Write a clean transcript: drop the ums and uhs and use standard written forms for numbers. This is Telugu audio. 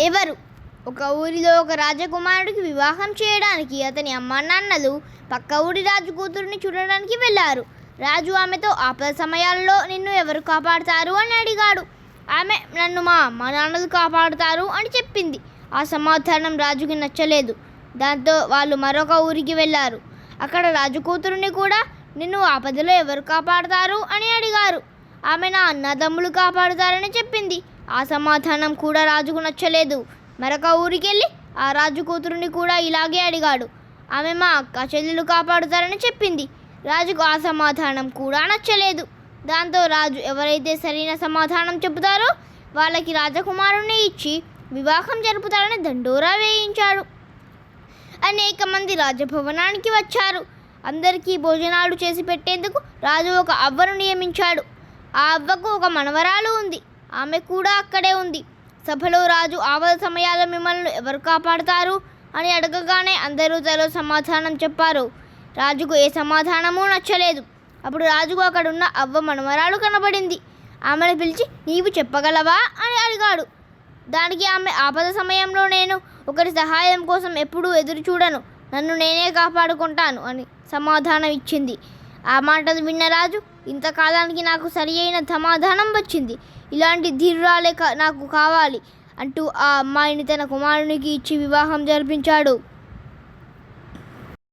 ఎవరు? ఒక ఊరిలో ఒక రాజకుమారుడికి వివాహం చేయడానికి అతని అమ్మానాన్నలు పక్క ఊరి రాజు కూతురిని చూడడానికి వెళ్ళారు. రాజు ఆమెతో ఆపద సమయాల్లో నిన్ను ఎవరు కాపాడుతారు అని అడిగాడు. ఆమె నన్ను మా అమ్మ నాన్నలు కాపాడుతారు అని చెప్పింది. ఆ సమాధానం రాజుకి నచ్చలేదు. దాంతో వాళ్ళు మరొక ఊరికి వెళ్ళారు. అక్కడ రాజు కూతురుని కూడా నిన్ను ఆపదలో ఎవరు కాపాడుతారు అని అడిగారు. ఆమె నా అన్నదమ్ములు కాపాడుతారని చెప్పింది. ఆ సమాధానం కూడా రాజుకు నచ్చలేదు. మరొక ఊరికెళ్ళి ఆ రాజు కూతురుని కూడా ఇలాగే అడిగాడు. ఆమె మా అక్క చెల్లెలు కాపాడుతారని చెప్పింది. రాజుకు ఆ సమాధానం కూడా నచ్చలేదు. దాంతో రాజు ఎవరైతే సరైన సమాధానం చెబుతారో వాళ్ళకి రాజకుమారుని ఇచ్చి వివాహం జరుపుతారని దండోరా వేయించాడు. అనేక మంది రాజభవనానికి వచ్చారు. అందరికీ భోజనాలు చేసి పెట్టేందుకు రాజు ఒక అవ్వను నియమించాడు. ఆ అవ్వకు ఒక మనవరాలు ఉంది. ఆమె కూడా అక్కడే ఉంది. సభలో రాజు ఆపద సమయాల్లో మిమ్మల్ని ఎవరు కాపాడుతారు అని అడగగానే అందరూ తలో సమాధానం చెప్పారు. రాజుకు ఏ సమాధానమూ నచ్చలేదు. అప్పుడు రాజుకు అక్కడున్న అవ్వ మనవరాలు కనబడింది. ఆమెను పిలిచి నీవు చెప్పగలవా అని అడిగాడు. దానికి ఆమె ఆపద సమయంలో నేను ఒకరి సహాయం కోసం ఎప్పుడూ ఎదురు చూడను, నన్ను నేనే కాపాడుకుంటాను అని సమాధానం ఇచ్చింది. ఆ మాటలు విన్న రాజు ఇంతకాలానికి నాకు సరి అయిన సమాధానం వచ్చింది, ఇలాంటి ధీరురాలే నాకు కావాలి అంటూ ఆ అమ్మాయిని తన కుమారునికి ఇచ్చి వివాహం జరిపించాడు.